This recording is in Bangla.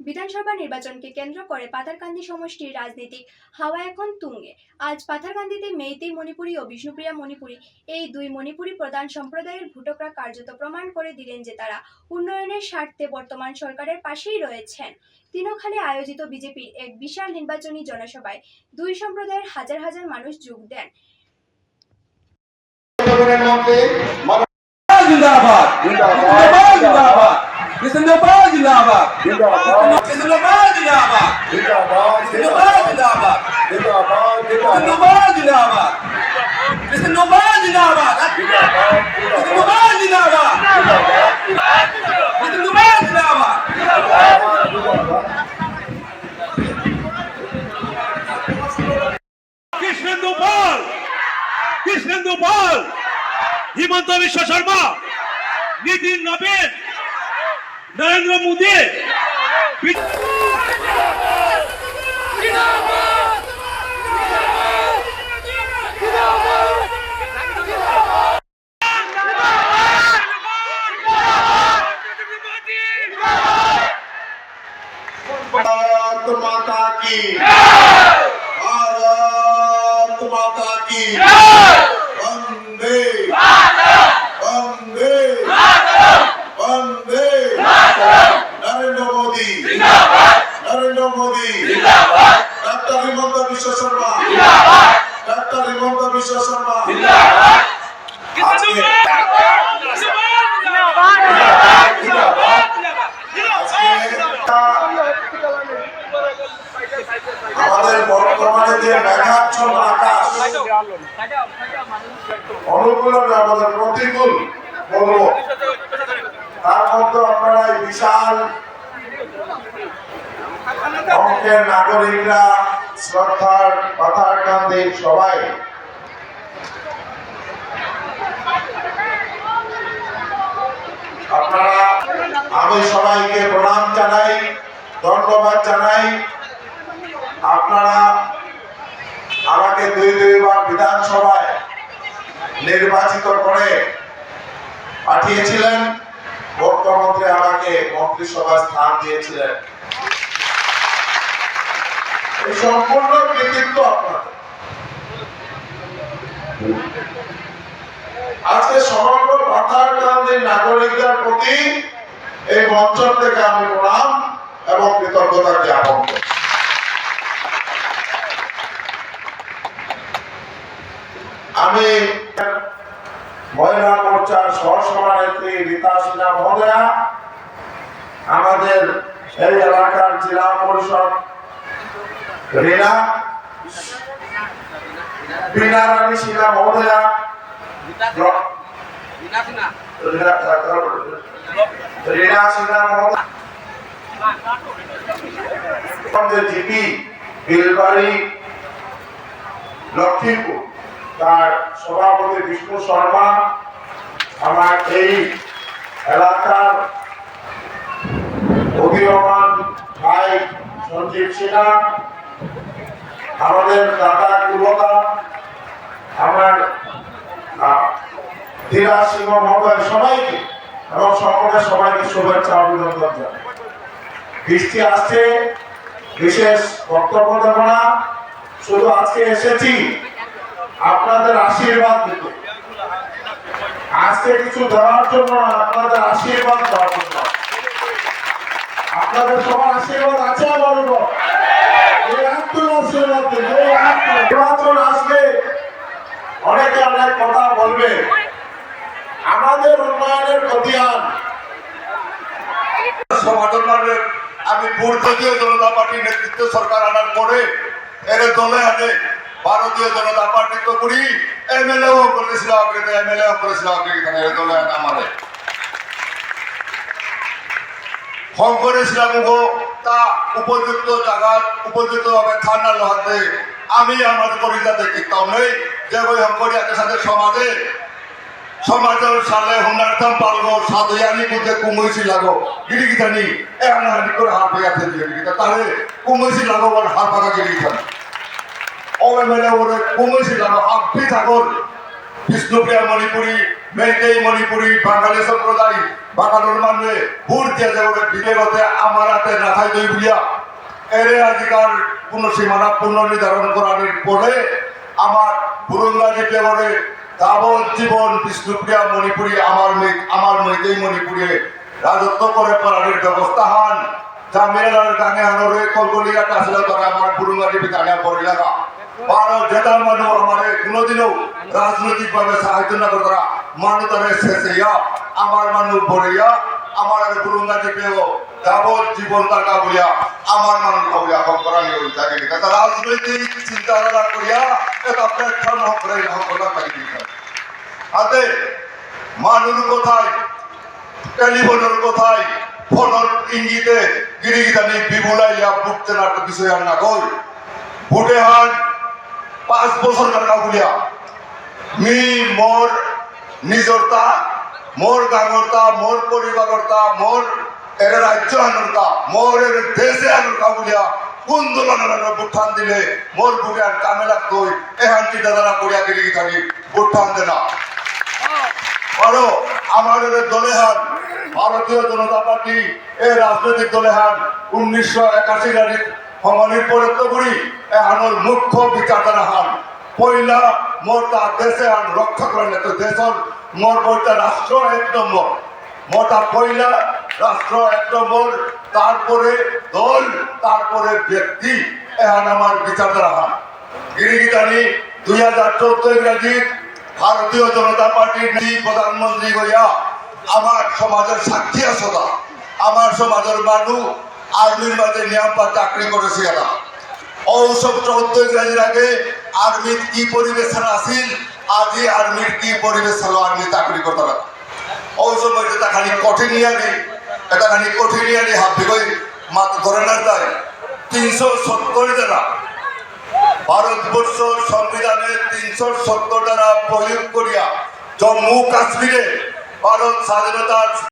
বিধানসভা নির্বাচনকে কেন্দ্র করে পাথারকান্দি সমষ্টির রাজনীতিক হাওয়া এখন তুঙ্গে। আজ পাথারকান্দিতে মেইতেই মণিপুরী ও বিষ্ণুপ্রিয়া মণিপুরী এই দুই মণিপুরী প্রধান সম্প্রদায়ের ভোটকরা কার্যত প্রমাণ করে দিলেন যে তারা উন্নয়নের স্বার্থে বর্তমান সরকারের পাশেই রয়েছেন। তিনোখালে আয়োজিত বিজেপির এক বিশাল নির্বাচনী জনসভায় দুই সম্প্রদায়ের হাজার হাজার মানুষ যোগ দেন। जिंदाबाद जिंदाबाद जिंदाबाद जिंदाबाद जिंदाबाद जिंदाबाद जिंदाबाद जिंदाबाद जिंदाबाद जिंदाबाद जिंदाबाद जिंदाबाद जिंदाबाद जिंदाबाद जिंदाबाद जिंदाबाद जिंदाबाद जिंदाबाद कृष्णेंदु पाल हिमंत विश्व शर्मा नितिन नवीन नरेंद्र मोदी भारत माता की भारत माता की वंदे वंदे वंदे नरेंद्र मोदी डॉक्टर हिमंत विश्व शर्मा আমাদের বর্তমানে যে মেঘাচ্ছন্ন আকাশ অনুকূল আমাদের প্রতিকূল বলবো, তার মধ্যে আপনারা এই বিশাল অঙ্কের নাগরিকরা শ্রদ্ধার পাথারকান্দির সবাই আপনারা, আমি সবাইকে প্রণাম জানাই, ধন্যবাদ জানাই। আপনারা আমাকে দুইবার বিধানসভায় নির্বাচিত করে পাঠিয়েছিলেন, মুখ্যমন্ত্রী আমাকে মন্ত্রিসভায় স্থান দিয়েছিলেন। এই সম্পূর্ণ কৃতিত্ব আপনাদের। আজকে সমগ্র পাথারকান্দির নাগরিকদের প্রতি এই মঞ্চ থেকে আমি প্রণাম এবং কৃতজ্ঞতা জ্ঞাপন করি। আমি মহিলা মোর্চার সহসভানেত্রী রীতা সিনহা মহোদয়া, আমাদের এই এলাকার জেলা পরিষদ রীনা রানী সিনহা মহোদয়া, রীনা সিনহা মহোদয়া, জিপি বিলবাড়ি লক্ষ্মীপুর তার সভাপতি বিষ্ণু শর্মা, আমার এই এলাকার উদীয়মান ভাই সঞ্জীব সিনহা, আমাদের দাদা কুলতা, আমার ধীরা সিংহ মহোদয়, সবাইকে এবং সকলের সবাইকে শুভেচ্ছা অভিনন্দন জানাই। বৃষ্টি আসছে, বিশেষ বক্তব্য দেব না, শুধু আজকে এসেছি আপনাদের আশীর্বাদ দিতে, আজকে কিছু দেওয়ার জন্য না, আপনাদের আশীর্বাদ দেওয়ার জন্য। আপনাদের সবার আশীর্বাদ আছে আমার উপর, আশীর্বাদ দিন। নির্বাচন আসলে অনেকে অনেক কথা বলবে, আমাদের উন্নয়নের খতিয়ান সমাধান মানে আমি ভারতীয় জনতা পার্টির নেতৃত্বে সরকার আনার পরে এর দলে আনে ভারতীয় জনতা পার্টি তো করি এমএলএও করেছিলাম, এখানে দলে আমারে ফোন করেছিলাম তা উপযুক্ত জায়গা উপযুক্ত ভাবে থানা লোহাতে আমি আমার পরিজাতে কিতাম নেই যে ওই হংকরিয়াকে সাথে সমাজের সালে হুন্ডারতাম পালগো সাদয়ানি বুঝে কুমৈছি লাগো গিরি গিতানি এখানে হানি করে হার পেয়াতে দিয়ে গিতা তাহলে কুমৈছি লাগো বল হার পাকা গিরি গিতানি ও এমএলএ ওরে কুমৈছি লাগো আপনি থাকল বিষ্ণুপ্রিয়া মণিপুরী মেইতেই মণিপুরি বাঙালি সম্প্রদায় বাঙালোর মানুষে ভোট দিয়ে যাবে বিবেকতে আমার হাতে না খাই দই বুঝিয়া এরে আজিকার কোন সীমানা পুনর্নির্ধারণ করার পরে আমার বুরুঙ্গাজি পেবরে যাবজ্জীবন বিষ্ণুপ্রিয়া মণিপুরি আমার মেয়েতেই মণিপুরে রাজত্ব করে পালানোর ব্যবস্থা হন জামিলার গানে আনোরে কলকলিয়া কাছলে তারা আমার বুরুঙ্গাজি গানে পড়ে লাগা বারো জেতার মানুষ আমার কোনোদিনও রাজনৈতিক ভাবে সাহায্য না করে তারা মানুষ তারা শেষে আমার মানুষ ভরিয়া আমার আর বুরুঙ্গাজি পেও যাবজ্জীবন টাকা বলিয়া আমার মানুষ বলিয়া হক করা নিয়ে থাকে এটা রাজনৈতিক চিন্তাধারা করিয়া এটা প্ল্যাটফর্ম হক করে হক করা থাকে হাতে মানুষ কোথায় টেলিফোনের কোথায় ফোনের ইঙ্গিতে গিরিগিতানি বিবুলাইয়া বুঝতে না বিষয় আর না কই ভোটে হান 5 বছর কারণা বলিয়া মি মোর নিজরতা মোর গাঙরতা মোর পরিবারতা মোর এর রাজ্য আনরতা মোর এর দেশে আনরতা বলিয়া কোন দোলনের বুঠান দিলে মোর বুকে আর কামে লাগতো এখান চিন্তাধারা করিয়া গিরিগিতানি বুঠান দে না বড় আমাদের দলে হান ভারতীয় জনতা পার্টি এই রাজনৈতিক দলে হান 1981 সালের সমানির পরিত্য করি এহানোর মুখ্য বিচারধারা হান পয়লা মোটা দেশে হান রক্ষা করেন তো দেশের মোর বইটা রাষ্ট্র 1 নম্বর মোটা পয়লা রাষ্ট্র 1 নম্বর তারপরে দল তারপরে ব্যক্তি এহান আমার বিচারধারা হান গিরিগিতানি 2014 ইংরাজি ভারতীয় জনতা পার্টির প্রধানমন্ত্রী হইয়া আমার সমাজের সাক্ষী আসতা আমার সমাজের মানুষ আর্মির মাঝে নিয়ম পা চাকরি করেছে এরা ঔষধ 14 ইংরাজির আগে আর্মির কি পরিবেশ আসিল আজি আর্মির কি পরিবেশ হলো আর্মি চাকরি করতে পারে ঔষধ এটা খালি কঠিনিয়ানি হাত বিগই মাত্র ধরে না যায় 370 জনা ভারতবর্ষ সংবিধানে 370 দ্বারা প্রয়োগ করিয়া জম্মু কাশ্মীরে ভারত স্বাধীনতার